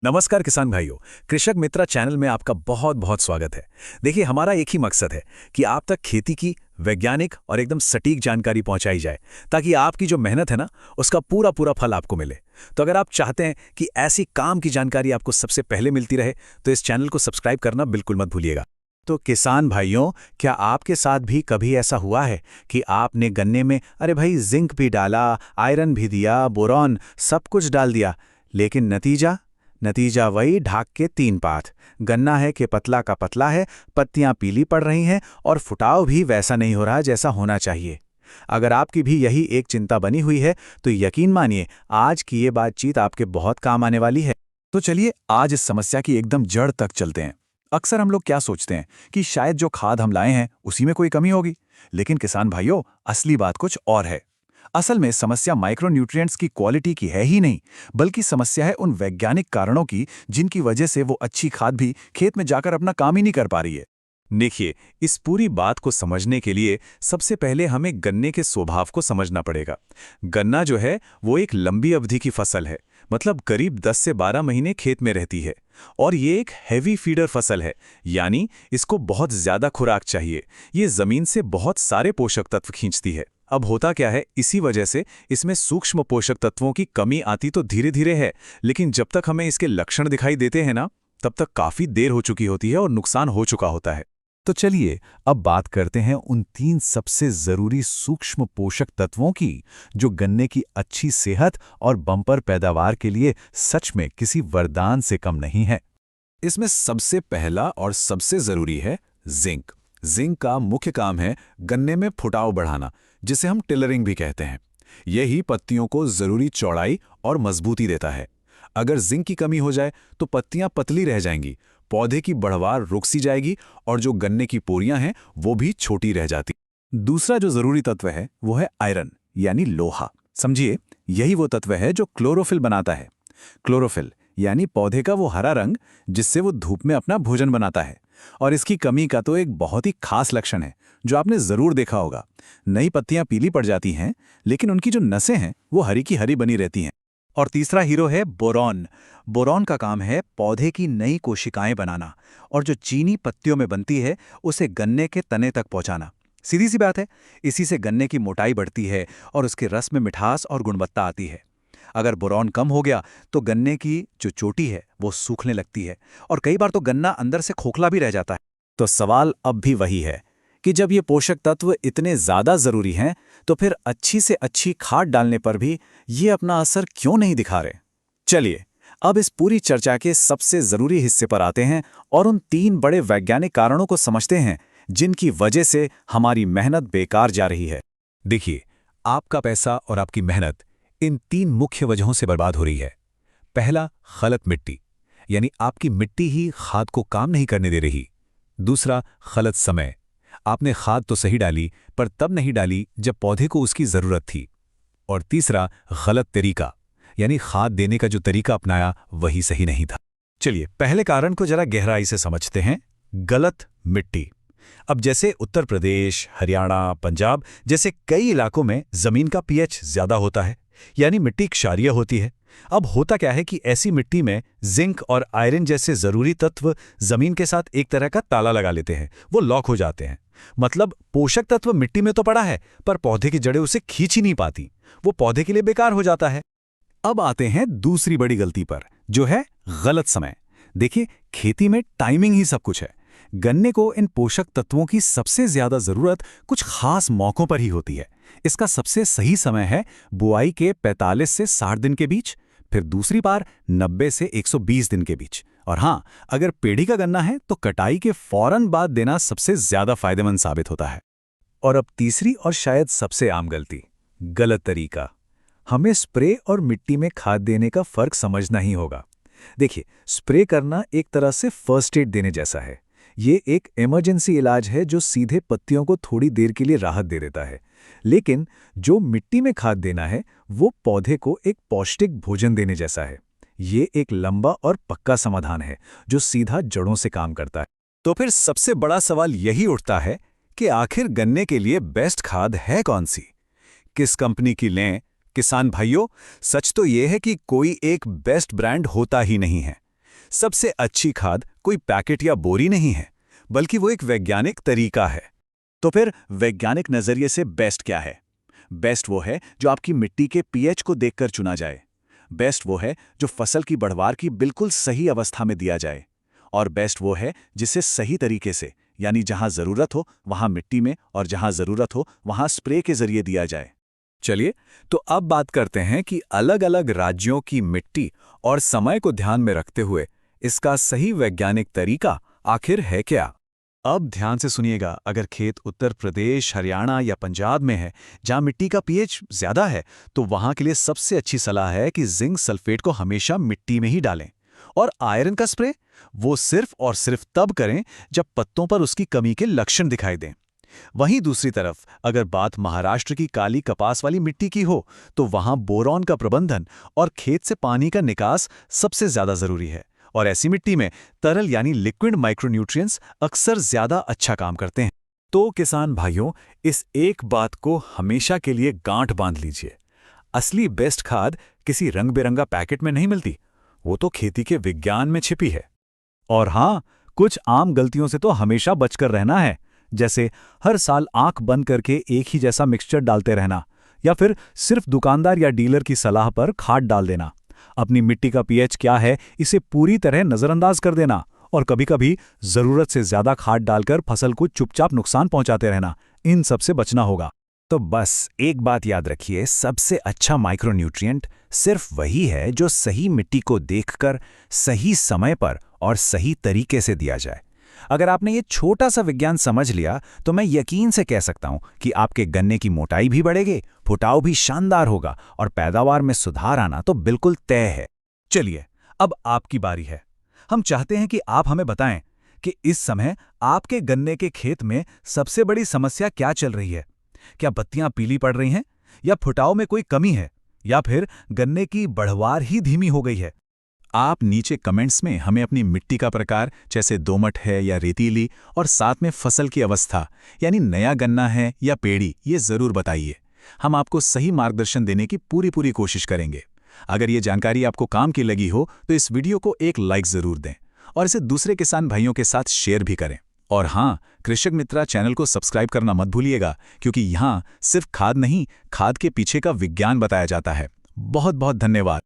नमस्कार किसान भाइयों। कृषक मित्रा चैनल में आपका बहुत बहुत स्वागत है। देखिए, हमारा एक ही मकसद है कि आप तक खेती की वैज्ञानिक और एकदम सटीक जानकारी पहुंचाई जाए, ताकि आपकी जो मेहनत है ना, उसका पूरा पूरा फल आपको मिले। तो अगर आप चाहते हैं कि ऐसी काम की जानकारी आपको सबसे पहले मिलती रहे, तो इस चैनल को सब्सक्राइब करना बिल्कुल मत भूलिएगा। तो किसान भाइयों, क्या आपके साथ भी कभी ऐसा हुआ है कि आपने गन्ने में अरे भाई जिंक भी डाला, आयरन भी दिया, बोरॉन सब कुछ डाल दिया, लेकिन नतीजा वही ढाक के तीन पात। गन्ना है कि पतला का पतला है, पत्तियां पीली पड़ रही हैं और फुटाव भी वैसा नहीं हो रहा जैसा होना चाहिए। अगर आपकी भी यही एक चिंता बनी हुई है, तो यकीन मानिए आज की ये बातचीत आपके बहुत काम आने वाली है। तो चलिए आज इस समस्या की एकदम जड़ तक चलते हैं। अक्सर हम लोग क्या सोचते हैं कि शायद जो खाद हम लाए हैं उसी में कोई कमी होगी, लेकिन किसान भाइयों, असली बात कुछ और है। असल में समस्या माइक्रोन्यूट्रिएंट्स की क्वालिटी की है ही नहीं, बल्कि समस्या है उन वैज्ञानिक कारणों की जिनकी वजह से वो अच्छी खाद भी खेत में जाकर अपना काम ही नहीं कर पा रही है। देखिए, इस पूरी बात को समझने के लिए सबसे पहले हमें गन्ने के स्वभाव को समझना पड़ेगा। गन्ना जो है वो एक लंबी अवधि की फसल है, मतलब करीब 10 से 12 महीने खेत में रहती है। और ये एक हैवी फीडर फसल है, यानी इसको बहुत ज्यादा खुराक चाहिए। ये जमीन से बहुत सारे पोषक तत्व खींचती है। अब होता क्या है, इसी वजह से इसमें सूक्ष्म पोषक तत्वों की कमी आती तो धीरे धीरे है, लेकिन जब तक हमें इसके लक्षण दिखाई देते हैं ना, तब तक काफी देर हो चुकी होती है और नुकसान हो चुका होता है। तो चलिए अब बात करते हैं उन 3 सबसे जरूरी सूक्ष्म पोषक तत्वों की, जो गन्ने की अच्छी सेहत और बम्पर पैदावार के लिए सच में किसी वरदान से कम नहीं है। इसमें सबसे पहला और सबसे जरूरी है जिंक। जिंक का मुख्य काम है गन्ने में फुटाव बढ़ाना, जिसे हम टिलरिंग भी कहते हैं। यही पत्तियों को जरूरी चौड़ाई और मजबूती देता है। अगर जिंक की कमी हो जाए तो पत्तियां पतली रह जाएंगी, पौधे की बढ़वार रुक सी जाएगी और जो गन्ने की पोरियां हैं वो भी छोटी रह जाती। दूसरा जो जरूरी तत्व है वो है आयरन, यानी लोहा। समझिए, यही वो तत्व है जो क्लोरोफिल बनाता है। क्लोरोफिल यानी पौधे का वो हरा रंग जिससे वो धूप में अपना भोजन बनाता है। और इसकी कमी का तो एक बहुत ही खास लक्षण है जो आपने जरूर देखा होगा। नई पत्तियां पीली पड़ जाती हैं, लेकिन उनकी जो नसें हैं वो हरी की हरी बनी रहती हैं। और तीसरा हीरो है बोरॉन। बोरॉन का काम है पौधे की नई कोशिकाएं बनाना, और जो चीनी पत्तियों में बनती है उसे गन्ने के तने तक पहुंचाना। सीधी सी बात है, इसी से गन्ने की मोटाई बढ़ती है और उसके रस में मिठास और गुणवत्ता आती है। अगर बोरॉन कम हो गया तो गन्ने की जो चोटी है वो सूखने लगती है, और कई बार तो गन्ना अंदर से खोखला भी रह जाता है। तो सवाल अब भी वही है कि जब ये पोषक तत्व इतने ज्यादा जरूरी हैं, तो फिर अच्छी से अच्छी खाद डालने पर भी ये अपना असर क्यों नहीं दिखा रहे। चलिए अब इस पूरी चर्चा के सबसे जरूरी हिस्से पर आते हैं और उन 3 बड़े वैज्ञानिक कारणों को समझते हैं जिनकी वजह से हमारी मेहनत बेकार जा रही है। देखिए, आपका पैसा और आपकी मेहनत इन 3 मुख्य वजहों से बर्बाद हो रही है। पहला, गलत मिट्टी, यानी आपकी मिट्टी ही खाद को काम नहीं करने दे रही। दूसरा, गलत समय, आपने खाद तो सही डाली पर तब नहीं डाली जब पौधे को उसकी जरूरत थी। और तीसरा, गलत तरीका, यानी खाद देने का जो तरीका अपनाया वही सही नहीं था। चलिए पहले कारण को जरा गहराई से समझते हैं, गलत मिट्टी। अब जैसे उत्तर प्रदेश, हरियाणा, पंजाब जैसे कई इलाकों में जमीन का पीएच ज्यादा होता है, यानी मिट्टी क्षारीय होती है। अब होता क्या है कि ऐसी मिट्टी में जिंक और आयरन जैसे जरूरी तत्व जमीन के साथ एक तरह का ताला लगा लेते हैं, वो लॉक हो जाते हैं। मतलब पोषक तत्व मिट्टी में तो पड़ा है, पर पौधे की जड़ें उसे खींच ही नहीं पाती, वो पौधे के लिए बेकार हो जाता है। अब आते हैं दूसरी बड़ी गलती पर, जो है गलत समय। देखिए, खेती में टाइमिंग ही सब कुछ है। गन्ने को इन पोषक तत्वों की सबसे ज्यादा जरूरत कुछ खास मौकों पर ही होती है। इसका सबसे सही समय है बुआई के 45 से 60 दिन के बीच, फिर दूसरी बार 90 से 120 दिन के बीच, और हाँ, अगर पेड़ी का गन्ना है तो कटाई के फौरन बाद देना सबसे ज्यादा फायदेमंद साबित होता है। और अब तीसरी और शायद सबसे आम गलती, गलत तरीका। हमें स्प्रे और मिट्टी में खाद देने का फर्क समझना ही होगा। देखिए, स्प्रे करना एक तरह से फर्स्ट एड देने जैसा है। ये एक इमरजेंसी इलाज है जो सीधे पत्तियों को थोड़ी देर के लिए राहत दे देता है। लेकिन जो मिट्टी में खाद देना है वो पौधे को एक पौष्टिक भोजन देने जैसा है। ये एक लंबा और पक्का समाधान है जो सीधा जड़ों से काम करता है। तो फिर सबसे बड़ा सवाल यही उठता है कि आखिर गन्ने के लिए बेस्ट खाद है कौन सी, किस कंपनी की लें। किसान भाइयों, सच तो ये है कि कोई एक बेस्ट ब्रांड होता ही नहीं है। सबसे अच्छी खाद कोई पैकेट या बोरी नहीं है, बल्कि वो एक वैज्ञानिक तरीका है। तो फिर वैज्ञानिक नजरिए से बेस्ट क्या है? बेस्ट वो है जो आपकी मिट्टी के पीएच को देखकर चुना जाए। बेस्ट वो है जो फसल की बढ़वार की बिल्कुल सही अवस्था में दिया जाए। और बेस्ट वो है जिसे सही तरीके से, यानी जहां जरूरत हो वहां मिट्टी में और जहां जरूरत हो वहां स्प्रे के जरिए दिया जाए। चलिए, तो अब बात करते हैं कि अलग-अलग राज्यों की मिट्टी और समय को ध्यान में रखते हुए इसका सही वैज्ञानिक तरीका आखिर है क्या? अब ध्यान से सुनिएगा। अगर खेत उत्तर प्रदेश, हरियाणा या पंजाब में है, जहां मिट्टी का पीएच ज्यादा है, तो वहां के लिए सबसे अच्छी सलाह है कि जिंक सल्फेट को हमेशा मिट्टी में ही डालें। और आयरन का स्प्रे वो सिर्फ और सिर्फ तब करें जब पत्तों पर उसकी कमी के लक्षण दिखाई दें। वहीं दूसरी तरफ अगर बात महाराष्ट्र की काली कपास वाली मिट्टी की हो, तो वहां बोरॉन का प्रबंधन और खेत से पानी का निकास सबसे ज्यादा जरूरी है। और ऐसी मिट्टी में तरल यानी लिक्विड माइक्रोन्यूट्रिएंट्स अक्सर ज्यादा अच्छा काम करते हैं। तो किसान भाइयों, इस एक बात को हमेशा के लिए गांठ बांध लीजिए। असली बेस्ट खाद किसी रंग बिरंगा पैकेट में नहीं मिलती, वो तो खेती के विज्ञान में छिपी है। और हाँ, कुछ आम गलतियों से तो हमेशा बचकर रहना है, जैसे हर साल आंख बंद करके एक ही जैसा मिक्सचर डालते रहना, या फिर सिर्फ दुकानदार या डीलर की सलाह पर खाद डाल देना। अपनी मिट्टी का पीएच क्या है इसे पूरी तरह नजरअंदाज कर देना, और कभी-कभी जरूरत से ज्यादा खाद डालकर फसल को चुपचाप नुकसान पहुंचाते रहना, इन सब से बचना होगा। तो बस एक बात याद रखिए, सबसे अच्छा माइक्रोन्यूट्रिएंट सिर्फ वही है जो सही मिट्टी को देखकर सही समय पर और सही तरीके से दिया जाए। अगर आपने ये छोटा सा विज्ञान समझ लिया, तो मैं यकीन से कह सकता हूं कि आपके गन्ने की मोटाई भी बढ़ेगी, फुटाव भी शानदार होगा और पैदावार में सुधार आना तो बिल्कुल तय है। चलिए, अब आपकी बारी है। हम चाहते हैं कि आप हमें बताएं कि इस समय आपके गन्ने के खेत में सबसे बड़ी समस्या क्या चल रही है। क्या पत्तियां पीली पड़ रही हैं, या फुटाव में कोई कमी है, या फिर गन्ने की बढ़वार ही धीमी हो गई है? आप नीचे कमेंट्स में हमें अपनी मिट्टी का प्रकार, जैसे दोमट है या रेतीली, और साथ में फसल की अवस्था यानी नया गन्ना है या पेड़ी, ये जरूर बताइए। हम आपको सही मार्गदर्शन देने की पूरी कोशिश करेंगे। अगर ये जानकारी आपको काम की लगी हो तो इस वीडियो को एक लाइक जरूर दें और इसे दूसरे किसान भाइयों के साथ शेयर भी करें। और हाँ, कृषक मित्रा चैनल को सब्सक्राइब करना मत भूलिएगा, क्योंकि यहाँ सिर्फ खाद नहीं, खाद के पीछे का विज्ञान बताया जाता है। बहुत बहुत धन्यवाद।